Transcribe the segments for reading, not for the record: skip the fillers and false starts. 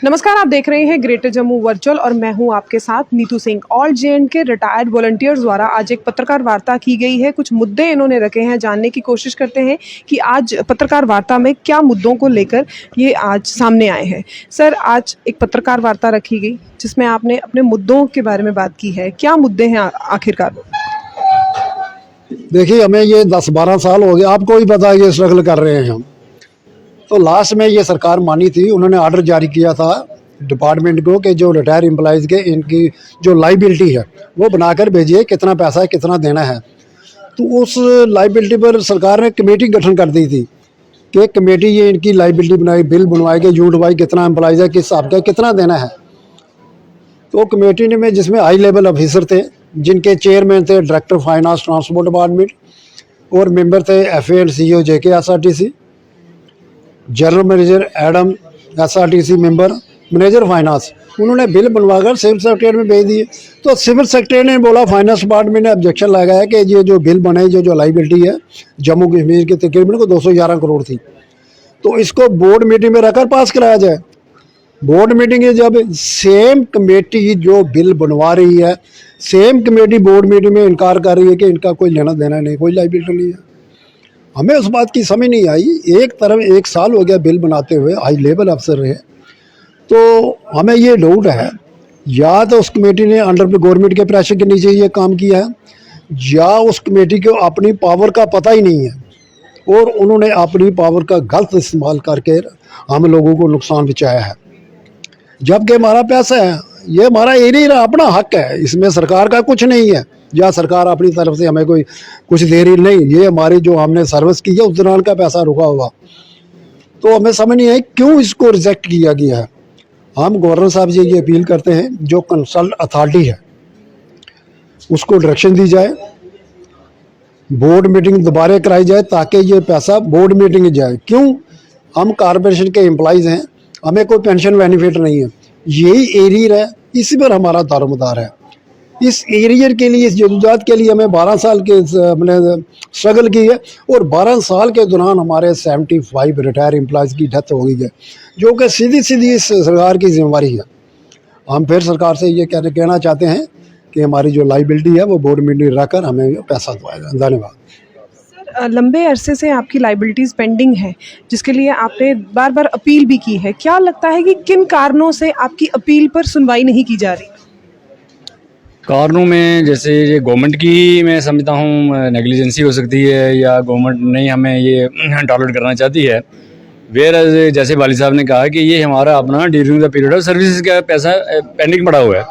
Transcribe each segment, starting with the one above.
नमस्कार, आप देख रहे हैं ग्रेटर जम्मू वर्चुअल और मैं हूं आपके साथ नीतू सिंह। ऑल जे के रिटायर्ड वॉलंटियर्स द्वारा आज एक पत्रकार वार्ता की गई है। कुछ मुद्दे इन्होंने रखे हैं, जानने की कोशिश करते हैं कि आज पत्रकार वार्ता में क्या मुद्दों को लेकर ये आज सामने आए हैं। सर, आज एक पत्रकार वार्ता रखी गई जिसमें आपने अपने मुद्दों के बारे में बात की है। क्या मुद्दे हैं आखिरकार? देखिए, हमें ये 10-12 साल हो गए, आपको ही पता है, ये स्ट्रगल कर रहे हैं हम। तो लास्ट में ये सरकार मानी थी, उन्होंने ऑर्डर जारी किया था डिपार्टमेंट को कि जो रिटायर एम्प्लॉइज़ के इनकी जो लाइबिलिटी है वो बनाकर भेजिए, कितना पैसा है, कितना देना है। तो उस लाइबिलिटी पर सरकार ने कमेटी गठन कर दी थी कि कमेटी ये इनकी लाइबिलिटी बनाई, बिल बनवाएगी, यूनिट वाइज कितना एम्प्लॉइज़ है, किस हिसाब का कितना देना है। तो कमेटी ने में जिसमें हाई लेवल ऑफिसर थे, जिनके चेयरमैन थे डायरेक्टर फाइनेंस ट्रांसपोर्ट डिपार्टमेंट, और मेंबर थे FA and CEO JK SRTC, general manager Adam SRTC member, manager finance. उन्होंने बिल बनवाकर सिविल सेक्रेटरी में भेज दिए। तो सिविल सेक्रेटरी ने बोला, फाइनेंस डिपार्टमेंट ने ऑब्जेक्शन लगाया कि ये जो बिल बने, जो लाइबिलिटी है जम्मू कश्मीर की तकरीबन को 211 करोड़ थी, तो इसको बोर्ड मीटिंग में रखकर पास कराया जाए। बोर्ड मीटिंग जब सेम कमेटी जो बिल बनवा रही है, सेम कमेटी बोर्ड मीटिंग में इनकार कर रही है कि इनका कोई लेना देना नहीं, कोई लाइबिलिटी नहीं है। हमें उस बात की समझ नहीं आई। एक तरफ 1 साल हो गया बिल बनाते हुए, हाई लेवल अफसर रहे, तो हमें ये डाउट है, या तो उस कमेटी ने अंडर गवर्नमेंट के प्रेशर के नीचे ये काम किया है, या उस कमेटी को अपनी पावर का पता ही नहीं है और उन्होंने अपनी पावर का गलत इस्तेमाल करके हम लोगों को नुकसान पहुँचाया है। जबकि हमारा पैसा है, ये हमारा एरिया अपना हक है, इसमें सरकार का कुछ नहीं है, या सरकार अपनी तरफ से हमें कोई कुछ दे रही नहीं। ये हमारी जो हमने सर्विस की है उस दौरान का पैसा रुका हुआ। तो हमें समझ नहीं है क्यों इसको रिजेक्ट किया गया है। हम गवर्नर साहब से ये अपील करते हैं, जो कंसल्ट अथॉरिटी है उसको डायरेक्शन दी जाए, बोर्ड मीटिंग दोबारा कराई जाए ताकि ये पैसा बोर्ड मीटिंग जाए। क्यों? हम कॉरपोरेशन के एम्प्लॉइज़ हैं, हमें कोई पेंशन बेनिफिट नहीं है, यही एरियर है, इसी पर हमारा दारोमदार है। इस एरियर के लिए, इस जद्दोजहद के लिए हमें 12 साल के हमने स्ट्रगल की है, और 12 साल के दौरान हमारे 75 रिटायर एम्प्लॉइज़ की डेथ हो गई है, जो कि सीधी सीधी इस सरकार की जिम्मेवारी है। हम फिर सरकार से ये कहना चाहते हैं कि हमारी जो लाइबिलिटी है वो बोर्ड मीटिंग रखकर हमें पैसा दवाया जाए। धन्यवाद। लंबे अरसे से आपकी लाइबिलिटीज़ पेंडिंग है, जिसके लिए आपने बार बार अपील भी की है। क्या लगता है कि किन कारणों से आपकी अपील पर सुनवाई नहीं की जा रही? कारणों में जैसे ये गवर्नमेंट की मैं समझता हूँ नेग्लिजेंसी हो सकती है, या गवर्नमेंट नहीं हमें ये टॉलरेट करना चाहती है। वेयर जैसे वाली साहब ने कहा कि ये हमारा अपना during the period of services का पैसा पेंडिंग पड़ा हुआ है।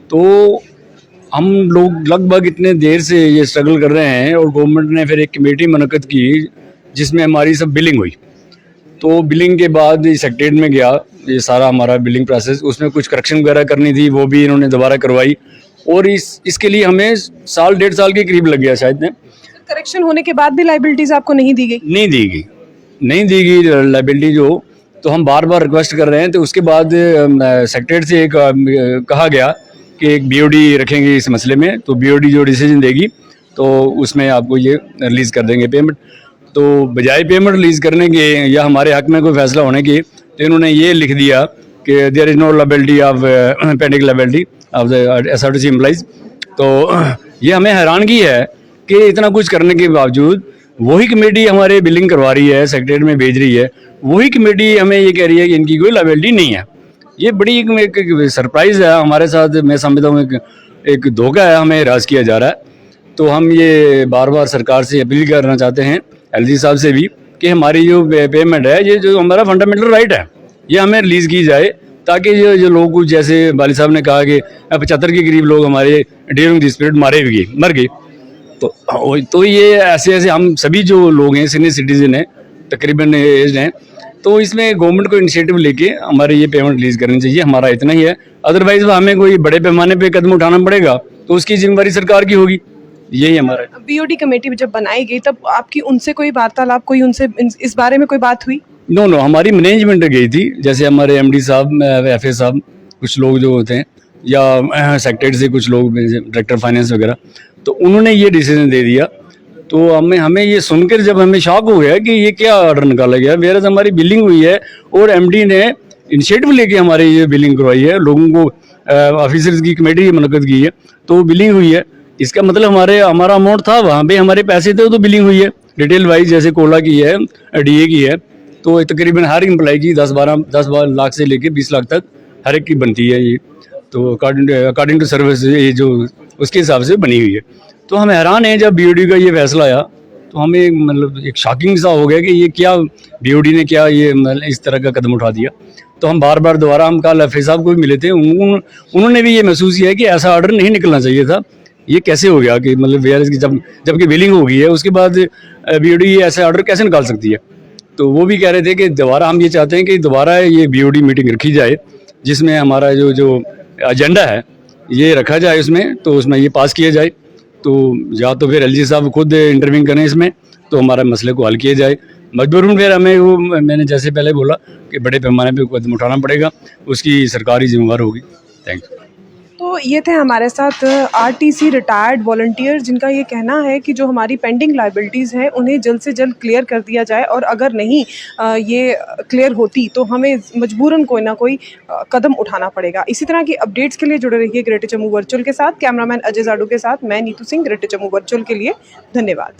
तो हम लोग लगभग इतने देर से ये स्ट्रगल कर रहे हैं, और गवर्नमेंट ने फिर एक कमेटी मुनक्कद की जिसमें हमारी सब बिलिंग हुई। तो बिलिंग के बाद सेक्रेटरीट में गया ये सारा हमारा बिलिंग प्रोसेस, उसमें कुछ करेक्शन वगैरह करनी थी, वो भी इन्होंने दोबारा करवाई, और इसके लिए हमें 1.5 साल के करीब लग गया शायद। ने करेक्शन होने के बाद भी लाइबिलिटीज़ आपको नहीं दी गई? नहीं दी गई लाइबिलिटी जो, तो हम बार बार रिक्वेस्ट कर रहे हैं। तो उसके बाद सेक्रेटरी से एक कहा गया कि एक BOD रखेंगे इस मसले में, तो BOD जो डिसीजन देगी तो उसमें आपको ये रिलीज़ कर देंगे पेमेंट। तो बजाय पेमेंट रिलीज़ करने के या हमारे हक में कोई फैसला होने के, तो इन्होंने ये लिख दिया कि there is no liability of pending liability of the SRTC employees. तो ये हमें हैरानगी है कि इतना कुछ करने के बावजूद वही कमेटी हमारे बिलिंग करवा रही है, सेक्रेटरी में भेज रही है, वही कमेटी हमें ये कह रही है कि इनकी कोई लायबिलिटी नहीं है। ये बड़ी एक सरप्राइज़ है हमारे साथ। मैं समझता हूँ एक धोखा है, हमें हरास किया जा रहा है। तो हम ये बार बार सरकार से अपील करना चाहते हैं, LG साहब से भी, कि हमारी जो पेमेंट है, ये जो हमारा फंडामेंटल राइट है, ये हमें रिलीज़ की जाए, ताकि जो लोग, जैसे वाली साहब ने कहा कि 75 के करीब लोग हमारे ड्यूरिंग दिस पीरियड मर गए। तो ये ऐसे हम सभी जो लोग हैं सीनियर सिटीजन हैं, तकरीबन एज हैं, तो इसमें गवर्नमेंट को इनिशिएटिव लेके हमारे ये पेमेंट रिलीज़ करनी चाहिए। हमारा इतना ही है, अदरवाइज हमें कोई बड़े पैमाने पे कदम उठाना पड़ेगा तो उसकी जिम्मेवारी सरकार की होगी। यही हमारा। BOD कमेटी जब बनाई गई तब आपकी उनसे कोई वार्तालाप, कोई उनसे इस बारे में कोई बात हुई? नो, हमारी मैनेजमेंट गई थी, जैसे हमारे MD साहब, FA साहब, कुछ लोग जो होते हैं, या सेक्रेटरी से कुछ लोग, डायरेक्टर फाइनेंस वगैरह, तो उन्होंने ये डिसीजन दे दिया। तो हमें ये सुनकर जब हमें शॉक हो गया कि ये क्या ऑर्डर निकाला गया। वेयर हमारी बिलिंग हुई है और MD ने इनिशिएटिव लेके हमारे ये बिलिंग करवाई है, लोगों को ऑफिसर्स की कमेटी मुनक़द की है, तो बिलिंग हुई है। इसका मतलब हमारा अमाउंट था, वहाँ पे हमारे पैसे थे, तो बिलिंग हुई है। डिटेल वाइज जैसे कोला की है, डीए की है, तो तकरीबन हर एम्प्लॉय की 10-12 लाख से लेके 20 लाख तक हर एक की बनती है ये। तो अकॉर्डिंग टू सर्विस ये जो उसके हिसाब से बनी हुई है। तो हम हैरान हैं जब बीओडी का ये फैसला आया, तो हमें मतलब एक शॉकिंग सा हो गया कि ये क्या बीओडी ने क्या ये मतलब इस तरह का कदम उठा दिया। तो हम बार बार दोबारा हम कल एफ साहब को भी मिले थे, उन्होंने भी ये महसूस किया कि ऐसा ऑर्डर नहीं निकलना चाहिए था। ये कैसे हो गया कि मतलब वीआरएस की जबकि बिलिंग हो गई है, उसके बाद बीओडी ऐसा ऑर्डर कैसे निकाल सकती है। तो वो भी कह रहे थे कि दोबारा हम ये चाहते हैं कि दोबारा ये बीओडी मीटिंग रखी जाए, जिसमें हमारा जो एजेंडा है ये रखा जाए उसमें, तो उसमें ये पास किया जाए। तो या तो फिर एलजी साहब खुद इंटरव्यू करें इसमें, तो हमारे मसले को हल किया जाए। मजबूरन फिर हमें वो मैंने जैसे पहले बोला कि बड़े पैमाने पे कदम उठाना पड़ेगा, उसकी सरकारी जिम्मेवार होगी। Thank you. तो ये थे हमारे साथ आरटीसी रिटायर्ड वॉलंटियर, जिनका ये कहना है कि जो हमारी पेंडिंग लाइबिलिटीज़ हैं उन्हें जल्द से जल्द क्लियर कर दिया जाए, और अगर नहीं ये क्लियर होती तो हमें मजबूरन कोई ना कोई कदम उठाना पड़ेगा। इसी तरह की अपडेट्स के लिए जुड़े रहिए ग्रेटर जम्मू वर्चुअल के साथ। कैमरामैन अजय जाडू के साथ मैं नीतू सिंह, ग्रेटर जम्मू वर्चुअल के लिए। धन्यवाद।